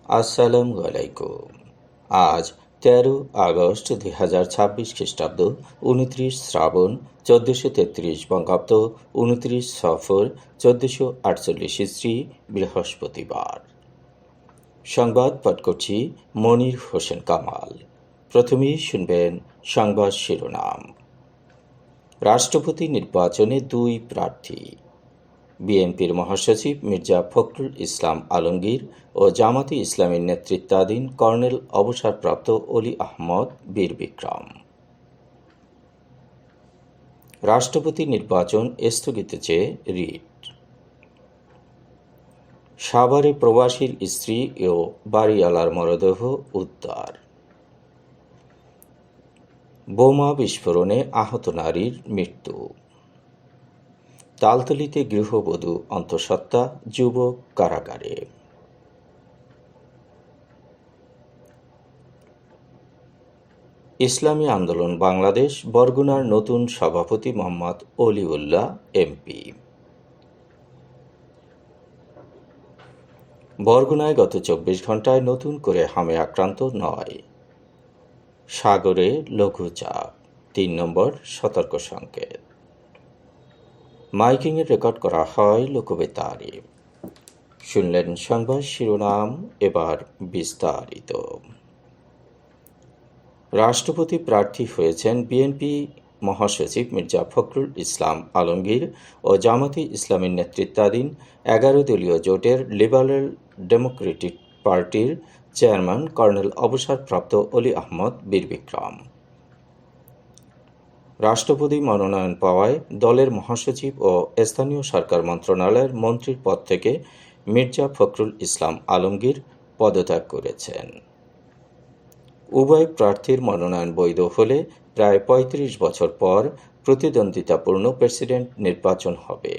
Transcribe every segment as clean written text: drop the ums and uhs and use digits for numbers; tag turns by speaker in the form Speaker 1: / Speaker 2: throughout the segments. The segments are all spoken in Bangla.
Speaker 1: আসসালামু আলাইকুম। আজ 13 আগস্ট 2026 খ্রিস্টাব্দ, 29 শ্রাবণ 1433 বঙ্গাব্দ, 29 সফর 1448 ইসরি, বৃহস্পতিবার। সংবাদ পাঠ করছি মনির হোসেন কামাল। প্রথমেই শুনবেন সংবাদ শিরোনাম। রাষ্ট্রপতি নির্বাচনে 2 প্রার্থী। বিএনপির মহাসচিব মির্জা ফখরুল ইসলাম আলমগীর ও জামাতে ইসলামীর নেতৃত্বাধীন কর্নেল অবসরপ্রাপ্ত অলি আহমদ বীর বিক্রম। রাষ্ট্রপতি নির্বাচন স্থগিত চেয়ে রিট। সাভারে প্রবাসীর স্ত্রী ও বাড়িওয়ালার মরদেহ উদ্ধার। বোমা বিস্ফোরণে আহত নারীর মৃত্যু। তালতলীতে গৃহবধূ অন্তঃসত্ত্বা, যুবক কারাগারে। ইসলামী আন্দোলন বাংলাদেশ বরগুনার নতুন সভাপতি মোহাম্মদ অলিউল্লাহ এমপি। বরগুনায় গত 24 ঘণ্টায় নতুন করে হামে আক্রান্ত 9। সাগরে লঘুচাপ, 3 নম্বর সতর্ক সংকেত। মাইকিংয়ে রেকর্ড করা হয় লোকবেতারে। শুনলেন সংবাদ শিরোনাম, এবার বিস্তারিত। রাষ্ট্রপতি প্রার্থী হয়েছেন বিএনপি মহাসচিব মির্জা ফখরুল ইসলাম আলমগীর ও জামাতে ইসলামীর নেতৃত্বাধীন 11 দলীয় জোটের লিবারেল ডেমোক্রেটিক পার্টির চেয়ারম্যান কর্নেল অবসরপ্রাপ্ত অলি আহমদ বীর বিক্রম। রাষ্ট্রপতি মনোনয়ন পাওয়ায় দলের মহাসচিব ও স্থানীয় সরকার মন্ত্রণালয়ের মন্ত্রীর পদ থেকে মির্জা ফখরুল ইসলাম আলমগীর পদত্যাগ করেছেন। উভয় প্রার্থীর মনোনয়ন বৈধ হলে প্রায় 35 বছর পর প্রতিদ্বন্দ্বিতাপূর্ণ প্রেসিডেন্ট নির্বাচন হবে।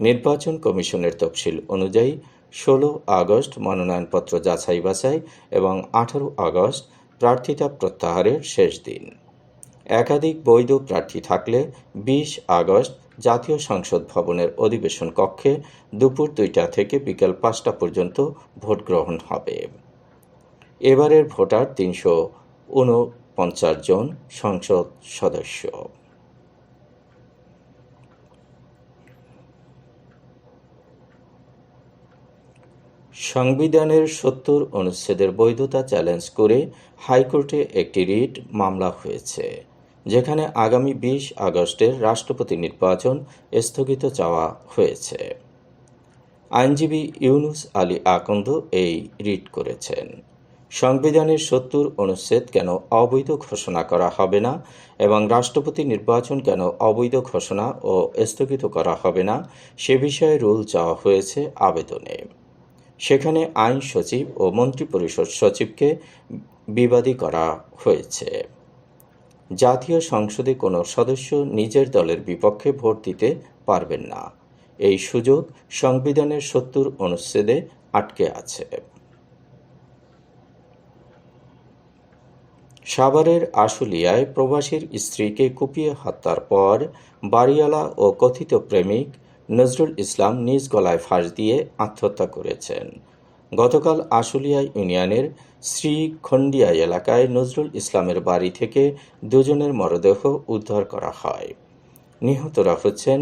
Speaker 1: নির্বাচন কমিশনের তফসিল অনুযায়ী 16 আগস্ট মনোনয়নপত্র যাচাই বাছাই এবং 18 আগস্ট প্রার্থিতা প্রত্যাহারের শেষ দিন। একাধিক বৈধ প্রার্থী থাকলে 20 আগস্ট জাতীয় সংসদ ভবনের অধিবেশন কক্ষে দুপুর 2টা থেকে বিকেল 5টা পর্যন্ত ভোট গ্রহণ হবে। এবারের ভোটার 349 জন সংসদ সদস্য। সংবিধানের 70 অনুচ্ছেদের বৈধতা চ্যালেঞ্জ করে হাইকোর্টে একটি রিট মামলা হয়েছে, যেখানে আগামী 20 আগস্টের রাষ্ট্রপতি নির্বাচন স্থগিত চাওয়া হয়েছে। আইনজীবী ইউনুস আলী আকন্দ এই রিট করেছেন। সংবিধানের 70 অনুচ্ছেদ কেন অবৈধ ঘোষণা করা হবে না এবং রাষ্ট্রপতি নির্বাচন কেন অবৈধ ঘোষণা ও স্থগিত করা হবে না সে বিষয়ে রুল চাওয়া হয়েছে আবেদনে। সেখানে আইন সচিব ও মন্ত্রিপরিষদ সচিবকে বিবাদী করা হয়েছে। জাতীয় সংসদে কোনো সদস্য নিজের দলের বিপক্ষে ভোট দিতে পারবেন না, এই সুযোগ সংবিধানের 70 অনুচ্ছেদে আটকে আছে। সাভারের আশুলিয়ায় প্রবাসীর স্ত্রীকে কুপিয়ে হত্যার পর বাড়িওয়ালা ও কথিত প্রেমিক নজরুল ইসলাম নিজ গলায় ফাঁস দিয়ে আত্মহত্যা করেছেন। গতকাল আশুলিয়া ইউনিয়নের শ্রীখণ্ডিয়া এলাকায় নজরুল ইসলামের বাড়ি থেকে 2 জনের মরদেহ উদ্ধার করা হয়। নিহতরা হচ্ছেন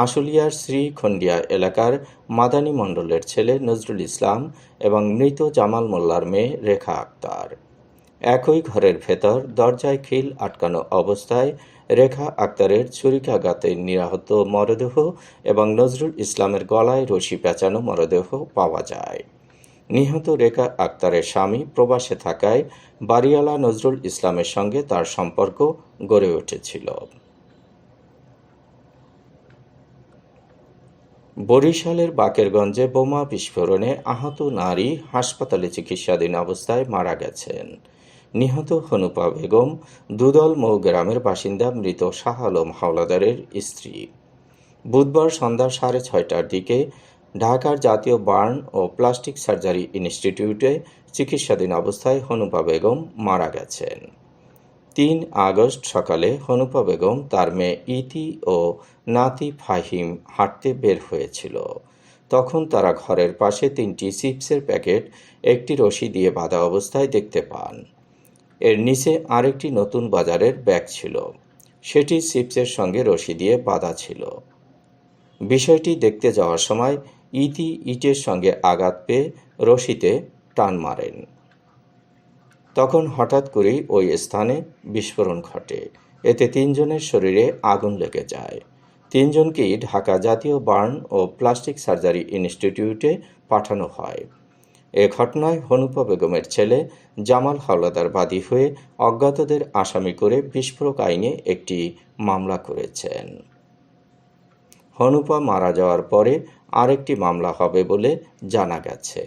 Speaker 1: আশুলিয়ার শ্রীখণ্ডিয়া এলাকার মাদানী মণ্ডলের ছেলে নজরুল ইসলাম এবং মৃত জামাল মোল্লার মেয়ে রেখা আক্তার। একই ঘরের ভেতর দরজায় খিল আটকানো অবস্থায় রেখা আক্তারের ছুরিকাঘাতে নিহত মরদেহ এবং নজরুল ইসলামের গলায় রশি পেঁচানো মরদেহ পাওয়া যায়। নিহত রেখা আক্তারের স্বামী প্রবাসে থাকায় বাড়িওয়ালা নজরুল ইসলামের সঙ্গে তার সম্পর্ক গড়ে উঠেছিল। বরিশালের বাকেরগঞ্জে বোমা বিস্ফোরণে আহত নারী হাসপাতালে চিকিৎসাধীন অবস্থায় মারা গেছেন। নিহত হনুপা বেগম দুদল মৌ গ্রামের বাসিন্দা মৃত শাহ আলম হাওলাদারের স্ত্রী। বুধবার সন্ধ্যা 6:30টার দিকে ঢাকার জাতীয় বার্ন ও প্লাস্টিক সার্জারি ইনস্টিটিউটে চিকিৎসাধীন অবস্থায় হনুপা বেগম মারা গেছেন। 3 আগস্ট সকালে হনুপা বেগম তার মেয়ে ইতি ও নাতি ফাহিম হাঁটতে বের হয়েছিল। তখন তারা ঘরের পাশে 3টি চিপসের প্যাকেট একটি রশি দিয়ে বাঁধা অবস্থায় দেখতে পান। এর নিচে আরেকটি নতুন বাজারের ব্যাগ ছিল, সেটি চিপসের সঙ্গে রশি দিয়ে বাঁধা ছিল। বিষয়টি দেখতে যাওয়ার সময় ইতি ইটের সঙ্গে আঘাত পেয়ে রশিতে টান মারেন। তখন হঠাৎ করেই ওই স্থানে বিস্ফোরণ ঘটে। এতে 3 জনের শরীরে আগুন লেগে যায়। 3 জনকেই ঢাকা জাতীয় বার্ন ও প্লাস্টিক সার্জারি ইনস্টিটিউটে পাঠানো হয়। এ ঘটনায় হনুপা বেগমের ছেলে জামাল হাওলাদার বাদী হয়ে অজ্ঞাতদের আসামি করে বিস্ফোরক আইনে একটি মামলা করেছেন। হনুপা মারা যাওয়ার পরে আরেকটি মামলা হবে বলে জানা গেছে।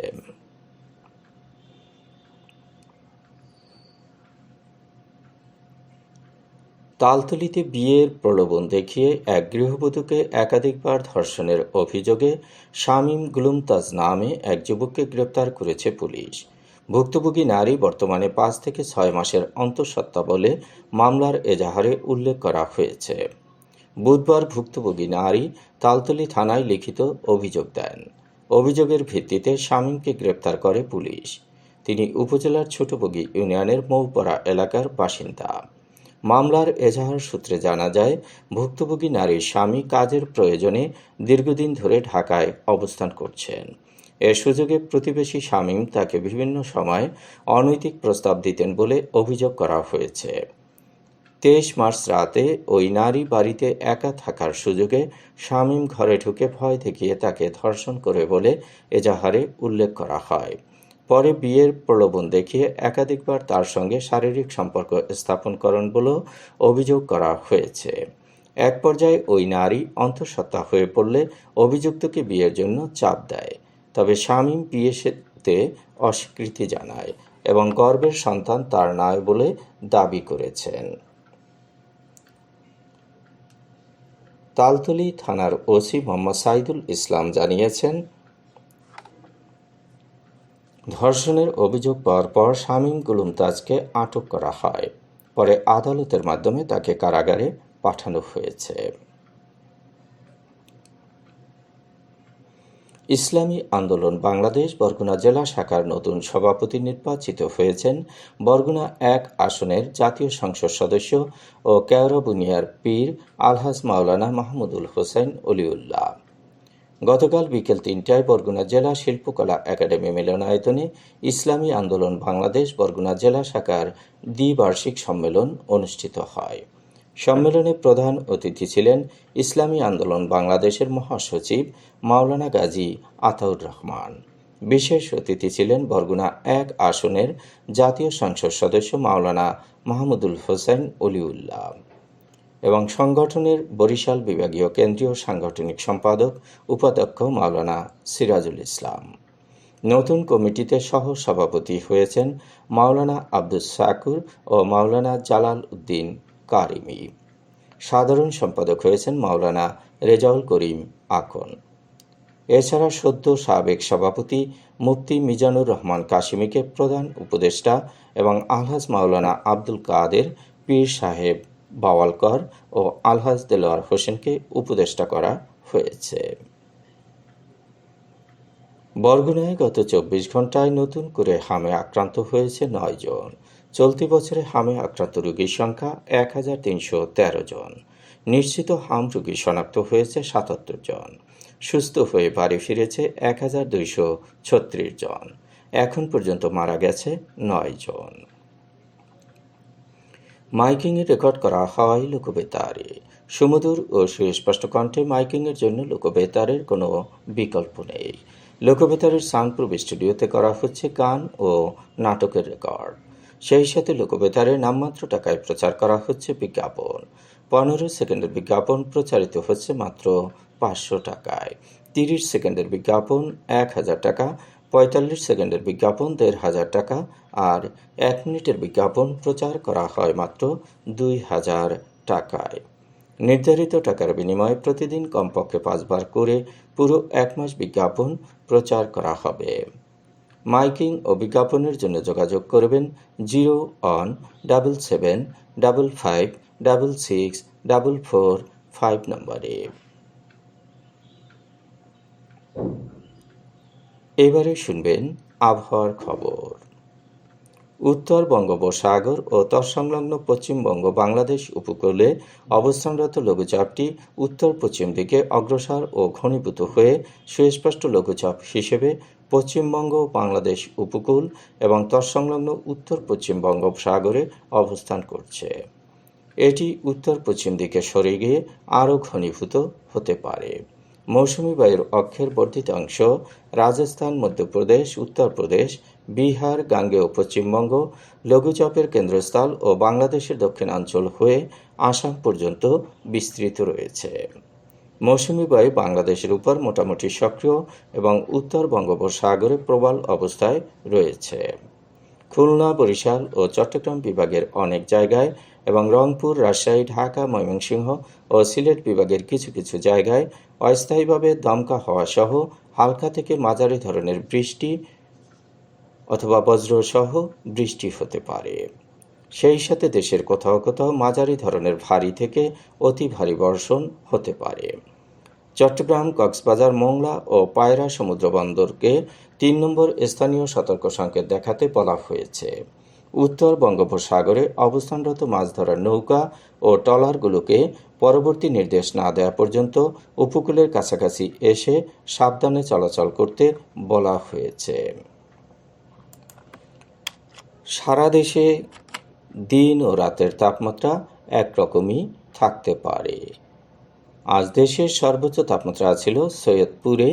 Speaker 1: তালতলীতে বিয়ের প্রলোভন দেখিয়ে এক গৃহবধূকে একাধিকবার ধর্ষণের অভিযোগে শামীম গুলুমতাজ নামে এক যুবককে গ্রেপ্তার করেছে পুলিশ। ভুক্তভোগী নারী বর্তমানে 5 থেকে 6 মাসের অন্তঃসত্ত্বা বলে মামলার এজাহারে উল্লেখ করা হয়েছে। বুধবার ভুক্তভোগী নারী তালতলী থানায় লিখিত অভিযোগ দেন। অভিযোগের ভিত্তিতে শামীমকে গ্রেপ্তার করে পুলিশ। তিনি উপজেলার ছোটবগী ইউনিয়নের মৌপাড়া এলাকার বাসিন্দা। মামলার এজাহার সূত্রে জানা যায়, ভুক্তভোগী নারীর স্বামী কাজের প্রয়োজনে দীর্ঘদিন ধরে ঢাকায় অবস্থান করছেন। এ সুযোগে প্রতিবেশী শামীম তাকে বিভিন্ন সময় অনৈতিক প্রস্তাব দিতেন বলে অভিযোগ করা হয়েছে। 23 মার্চ রাতে ওই নারী বাড়িতে একা থাকার সুযোগে শামীম ঘরে ঢুকে ভয় দেখিয়ে তাকে ধর্ষণ করে বলে এজাহারে উল্লেখ করা হয়। পরে বিয়ের প্রলোভন দেখিয়ে একাধিকবার তার সঙ্গে শারীরিক সম্পর্ক স্থাপন করেন বলেও অভিযোগ করা হয়েছে। এক পর্যায়ে ওই নারী অন্তঃসত্ত্বা হয়ে পড়লে অভিযুক্তকে বিয়ের জন্য চাপ দেয়। তবে শামীম বিয়েতে অস্বীকৃতি জানায় এবং গর্ভের সন্তান তার নয় বলে দাবি করেছেন। তালতলী থানার ওসি মোহাম্মদ সাইদুল ইসলাম জানিয়েছেন, ধর্ষণের অভিযোগ পাওয়ার পর শামীম গুলুমতাজকে আটক করা হয়। পরে আদালতের মাধ্যমে তাকে কারাগারে পাঠানো হয়েছে। ইসলামী আন্দোলন বাংলাদেশ বরগুনা জেলা শাখার নতুন সভাপতি নির্বাচিত হয়েছেন বরগুনা 1 আসনের জাতীয় সংসদ সদস্য ও কেওড়া বুনিয়ার পীর আলহাজ মাওলানা মাহমুদুল হোসেন অলিউল্লাহ। গতকাল বিকেল 3টায় বরগুনা জেলা শিল্পকলা একাডেমি মিলনায়তনে ইসলামী আন্দোলন বাংলাদেশ বরগুনা জেলা শাখার দ্বিবার্ষিক সম্মেলন অনুষ্ঠিত হয়। সম্মেলনে প্রধান অতিথি ছিলেন ইসলামী আন্দোলন বাংলাদেশের মহাসচিব মাওলানা গাজী আতাউর রহমান। বিশেষ অতিথি ছিলেন বরগুনা 1 আসনের জাতীয় সংসদ সদস্য মাওলানা মাহমুদুল হোসেন অলিউল্লাহ এবং সংগঠনের বরিশাল বিভাগীয় কেন্দ্রীয় সাংগঠনিক সম্পাদক উপাধ্যক্ষ মাওলানা সিরাজুল ইসলাম। নতুন কমিটিতে সহ সভাপতি হয়েছেন মাওলানা আব্দুস শাকুর ও মাওলানা জালাল উদ্দিন কারিমি। সাধারণ সম্পাদক হয়েছেন মাওলানা রেজাউল করিম আকন। এছাড়া সদ্য সাবেক সভাপতি মুফতি মিজানুর রহমান কাশিমিকে প্রধান উপদেষ্টা এবং আলহাজ মাওলানা আব্দুল কাদের পীর সাহেব বাওয়ালকর ও আলহাজ দেলোয়ার হোসেনকে উপদেষ্টা করা হয়েছে। বরগুনায় গত 24 ঘণ্টায় নতুন করে হামে আক্রান্ত হয়েছে 9 জন। চলতি বছরে হামে আক্রান্ত রোগীর সংখ্যা 1313 জন। নিশ্চিত হাম রোগী শনাক্ত হয়েছে 77 জন। সুস্থ হয়ে বাড়ি ফিরেছে 1236 জন। এখন পর্যন্ত মারা গেছে 9 জন। মাইকিংয়ে রেকর্ড করা হয় লোকবেতারে। সুমধুর ও সুস্পষ্ট কণ্ঠে মাইকিংয়ের জন্য লোকবেতারের কোনো বিকল্প নেই। লোকবেতারের সাউন্ডপ্রুফ স্টুডিওতে করা হচ্ছে গান ও নাটকের রেকর্ড। সেই সাথে লোকবেতারে নামমাত্র টাকায় প্রচার করা হচ্ছে বিজ্ঞাপন। 15 সেকেন্ডের বিজ্ঞাপন প্রচারিত হচ্ছে মাত্র 500 টাকায়। 30 সেকেন্ডের বিজ্ঞাপন 1000 টাকা, 45 সেকেন্ডের বিজ্ঞাপন 1500 টাকা আর 1 মিনিটের বিজ্ঞাপন প্রচার করা হয় মাত্র 2000 টাকায়। নির্ধারিত টাকার বিনিময়ে প্রতিদিন কমপক্ষে 5 বার করে পুরো 1 মাস বিজ্ঞাপন প্রচার করা হবে। মাইকিং ও বিজ্ঞাপনের জন্য যোগাযোগ করবেন 01755566644 নম্বরে। এবারে শুনবেন আবহাওয়ার খবর। উত্তর বঙ্গোপসাগর ও তৎসংলগ্ন পশ্চিমবঙ্গ বাংলাদেশ উপকূলে অবস্থানরত লঘুচাপটি উত্তর পশ্চিম দিকে অগ্রসর ও ঘনীভূত হয়ে সুস্পষ্ট লঘুচাপ হিসেবে পশ্চিমবঙ্গ বাংলাদেশ উপকূল এবং তৎসংলগ্ন উত্তর পশ্চিম বঙ্গোপসাগরে অবস্থান করছে। এটি উত্তর পশ্চিম দিকে সরে গিয়ে আরও ঘনীভূত হতে পারে। মৌসুমী বায়ুর অক্ষের বর্ধিত অংশ রাজস্থান, মধ্যপ্রদেশ, উত্তরপ্রদেশ, বিহার, গাঙ্গেয় পশ্চিমবঙ্গ, লঘুচাপের কেন্দ্রস্থল ও বাংলাদেশের দক্ষিণাঞ্চল হয়ে আসাম পর্যন্ত বিস্তৃত রয়েছে। মৌসুমী বায়ু বাংলাদেশের উপর মোটামুটি সক্রিয় এবং উত্তর বঙ্গোপসাগরে প্রবল অবস্থায় রয়েছে। খুলনা, বরিশাল ও চট্টগ্রাম বিভাগের অনেক জায়গায় এবং রংপুর, রাজশাহী, ঢাকা, ময়মনসিংহ ও সিলেট বিভাগের কিছু কিছু জায়গায় অস্থায়ীভাবে দমকা হাওয়া সহ হালকা থেকে মাঝারি ধরনের বৃষ্টি অথবা বজ্রসহ বৃষ্টি হতে পারে। সেই সাথে দেশের কোথাও কোথাও মাঝারি ধরনের ভারী থেকে অতি ভারী বর্ষণ হতে পারে। চট্টগ্রাম, কক্সবাজার, মোংলা ও পায়রা সমুদ্র বন্দরকে ৩ নম্বর স্থানীয় সতর্ক সংকেত দেখাতে বলা হয়েছে। উত্তর বঙ্গোপসাগরে অবস্থানরত মাছ ধরার নৌকা ও ট্রলারগুলোকে পরবর্তী নির্দেশ না দেওয়া পর্যন্ত উপকূলের কাছাকাছি এসে সাবধানে চলাচল করতে বলা হয়েছে। সারা দেশে দিন ও রাতের তাপমাত্রা একরকমই থাকতে পারে। আজ দেশের সর্বোচ্চ তাপমাত্রা ছিল সৈয়দপুরে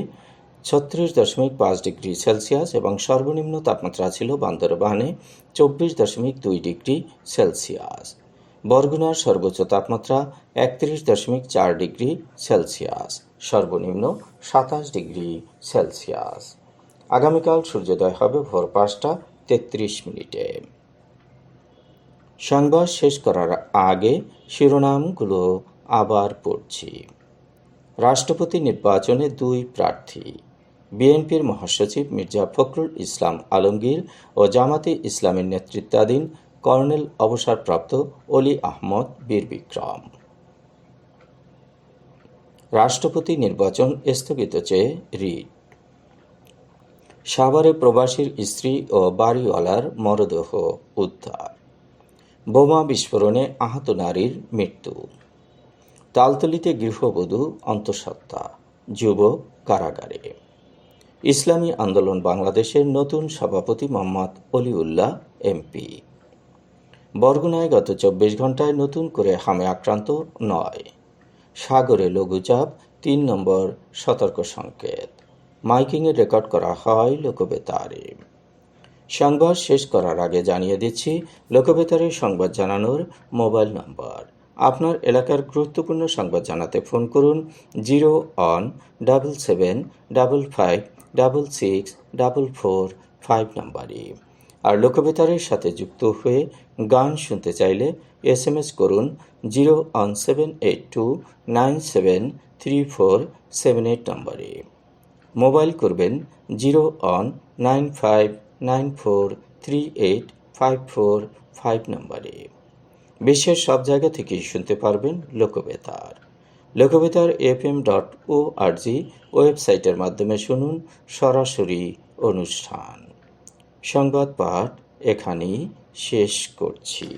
Speaker 1: ৩৬.৫ ডিগ্রি সেলসিয়াস এবং সর্বনিম্ন তাপমাত্রা ছিল বান্দরবানে ২৪.২ ডিগ্রি সেলসিয়াস। বরগুনার সর্বোচ্চ তাপমাত্রা ৩১.৪ ডিগ্রি সেলসিয়াস, সর্বনিম্ন ২৭ ডিগ্রি সেলসিয়াস। আগামীকাল সূর্যোদয় হবে ভোর ৫টা ৩৩ মিনিটে। সংবাদ শেষ করার আগে শিরোনামগুলো আবার পড়ছি। রাষ্ট্রপতি নির্বাচনে ২ প্রার্থী। বিএনপির মহাসচিব মির্জা ফখরুল ইসলাম আলমগীর ও জামাতে ইসলামের নেতৃত্বাধীন কর্নেল অবসরপ্রাপ্ত অলি আহমদ বীর বিক্রম। রাষ্ট্রপতি নির্বাচন স্থগিত চেয়ে রিট। সাভারে প্রবাসীর স্ত্রী ও বাড়িওয়ালার মরদেহ উদ্ধার। বোমা বিস্ফোরণে আহত নারীর মৃত্যু। তালতলীতে গৃহবধূ অন্তঃসত্ত্বা, যুবক কারাগারে। ইসলামী আন্দোলন বাংলাদেশের নতুন সভাপতি মোহাম্মদ অলিউল্লাহ এমপি। বরগুনায় গত ২৪ ঘণ্টায় নতুন করে হামে আক্রান্ত ৯। সাগরে লঘুচাপ ৩ নম্বর সতর্ক সংকেত। মাইকিংয়ে রেকর্ড করা হয় লোকবেতারে। সংবাদ শেষ করার আগে জানিয়ে দিচ্ছি লোকবেতারে সংবাদ জানানোর মোবাইল নম্বর। আপনার এলাকার গুরুত্বপূর্ণ সংবাদ জানাতে ফোন করুন 0-1-775-6-6-445 নম্বরে। আর লোকবেতারের সাথে যুক্ত হয়ে গান শুনতে চাইলে SMS করুন 0-on782-973478 নম্বরে। মোবাইল করবেন 0-on95943854 নম্বরে। বিশ্বের সব জায়গা থেকেই শুনতে পারবেন লোকবেতার। লোকবেতার FM.org ওয়েবসাইটের মাধ্যমে শুনুন সরাসরি অনুষ্ঠান। সংবাদ পাঠ এখানেই শেষ করছি।